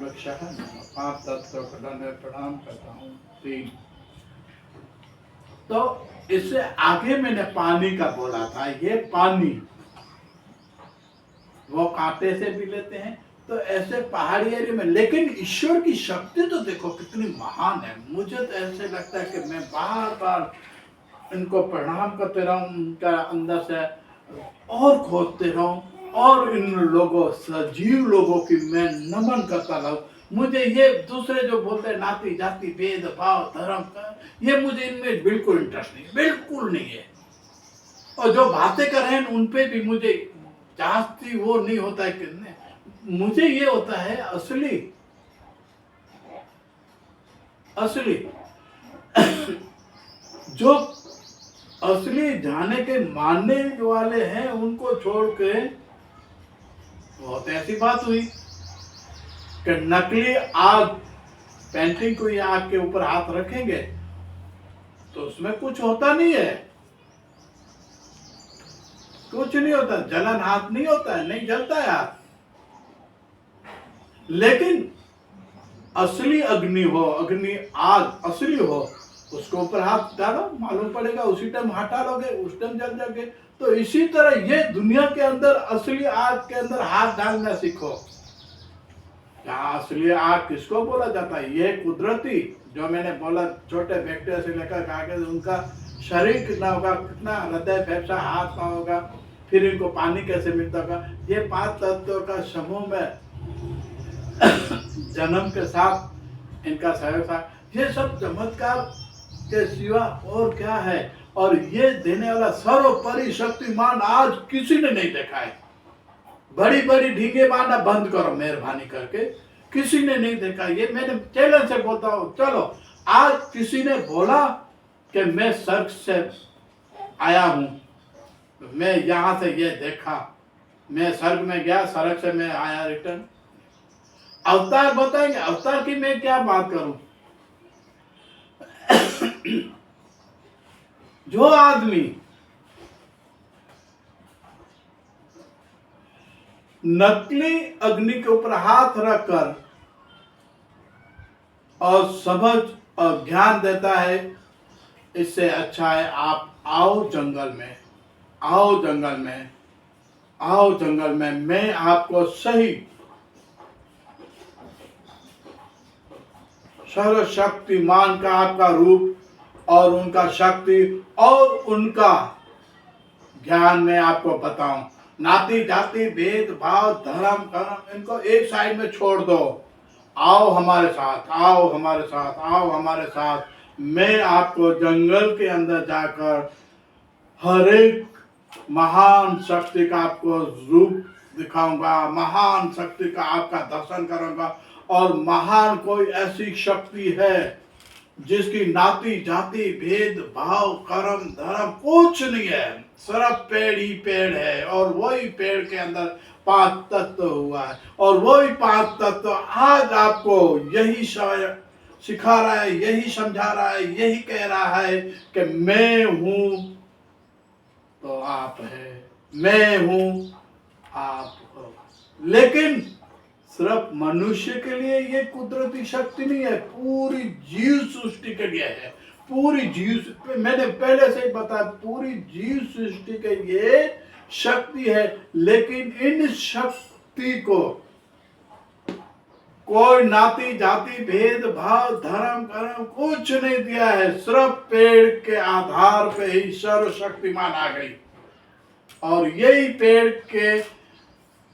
वृक्षः नमः। 5 तत्व का दंड प्रणाम करता हूँ। 3। तो इससे आगे मैंने पानी का बोला था, ये पानी वो कांटे से भी लेते हैं। तो ऐसे पहाड़ी एरिया में, लेकिन ईश्वर की शक्ति तो देखो कितनी महान है। मुझे तो ऐसे लगता है कि मैं बार बार इनको प्रणाम करते रहूं, उनका अंदर से और खोजते रहूं, और इन लोगों सजीव लोगों की मैं नमन करता रहूं। मुझे ये दूसरे जो बोलते हैं नाती जाति भेदभाव धर्म का, ये मुझे इनमें बिल्कुल इंटरेस्ट नहीं, बिल्कुल नहीं है। और जो बातें कर रहे हैं उन पे भी मुझे जास्ती वो नहीं होता है कि मुझे ये होता है असली असली जो असली जाने के मानने वाले हैं उनको छोड़ के, बहुत ऐसी बात हुई कि नकली आग, पेंटिंग को आग के ऊपर हाथ रखेंगे तो उसमें कुछ होता नहीं है, कुछ नहीं होता, जलन हाथ नहीं होता है, नहीं जलता है हाथ। लेकिन असली अग्नि हो, अग्नि आग असली हो, उसको ऊपर हाथ डालो, मालूम पड़ेगा, उसी टाइम हटा लोगे, उस टाइम जल जाओगे। तो इसी तरह ये दुनिया के अंदर असली आग के अंदर हाथ डालना सीखो। यहाँ असली आग किसको बोला जाता है? ये कुदरती, जो मैंने बोला, छोटे बैक्टीरिया से लेकर आगे उनका शरीर कितना होगा, कितना हृदय फेफड़ा हाथ का होगा, फिर इनको पानी कैसे मिलता होगा, ये 5 तत्वों का समूह में जन्म के साथ इनका सहयोग था। ये सब चमत्कार के सिवा और क्या है? और ये देने वाला सर्वोपरि शक्तिमान आज किसी ने नहीं देखा है। बड़ी बड़ी ढींगे मारना बंद करो मेहरबानी करके, किसी ने नहीं देखा। ये मैंने चैलेंज से बोलता हूँ, चलो आज किसी ने बोला कि मैं स्वर्ग से आया हूं, मैं यहां से ये देखा, मैं स्वर्ग में गया, स्वर्ग से मैं आया रिटर्न। अवतार बताएंगे, अवतार की मैं क्या बात करूं। जो आदमी नकली अग्नि के ऊपर हाथ रखकर और समझ और ज्ञान देता है, इससे अच्छा है आप आओ जंगल में, आओ जंगल में, आओ जंगल में, मैं आपको सही सर्वशक्तिमान का आपका रूप और उनका शक्ति और उनका ज्ञान में आपको बताऊं। नाती जाति भेदभाव धर्म कर्म इनको एक साइड में छोड़ दो। आओ हमारे साथ, आओ हमारे साथ, आओ हमारे साथ। मैं आपको जंगल के अंदर जाकर हर एक महान शक्ति का आपको रूप दिखाऊंगा, महान शक्ति का आपका दर्शन करूंगा। और महान कोई ऐसी शक्ति है जिसकी नाती जाति भेद भाव कर्म धर्म कुछ नहीं है, सिर्फ पेड़ ही पेड़ है। और वही पेड़ के अंदर 5 तत्व हुआ है, और वही 5 तत्व आज आपको यही सिखा रहा है, यही समझा रहा है, यही कह रहा है कि मैं हूं तो आप है, मैं हूं आप हो। लेकिन सिर्फ मनुष्य के लिए ये कुदरती शक्ति नहीं है, पूरी जीव सृष्टि के लिए है। पूरी जीव, मैंने पहले से ही बताया, पूरी जीव सृष्टि के लिए शक्ति है। लेकिन इन शक्ति को कोई नाती जाति भेद भाव धर्म कर्म कुछ नहीं दिया है, सिर्फ पेड़ के आधार पे ही सर्वशक्तिमान आ गई। और यही पेड़ के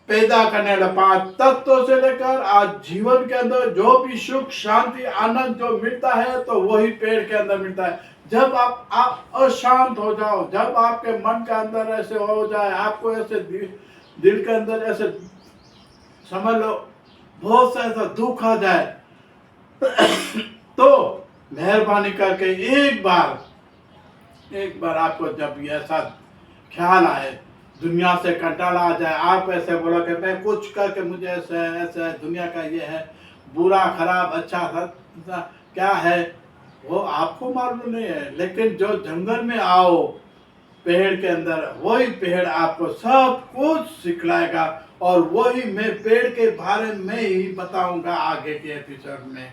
पैदा करने वाला 5 तत्वों से लेकर आज जीवन के अंदर जो भी सुख शांति आनंद जो मिलता है, तो वही पेड़ के अंदर मिलता है। जब आप अशांत हो जाओ, जब आपके मन के अंदर ऐसे हो जाए, आपको ऐसे दिल के अंदर ऐसे समझ लो बहुत सा ऐसा दुख आ जाए, तो मेहरबानी करके एक बार आपको जब ऐसा ख्याल आए, दुनिया से कंटाला आ जाए, आप ऐसे बोलो कि मैं कुछ करके मुझे ऐसे दुनिया का ये है, बुरा खराब अच्छा था क्या है वो आपको मालूम नहीं है। लेकिन जो जंगल में आओ पेड़ के अंदर, वही पेड़ आपको सब कुछ सिखलाएगा, और वही मैं पेड़ के बारे में ही बताऊंगा आगे के एपिसोड में।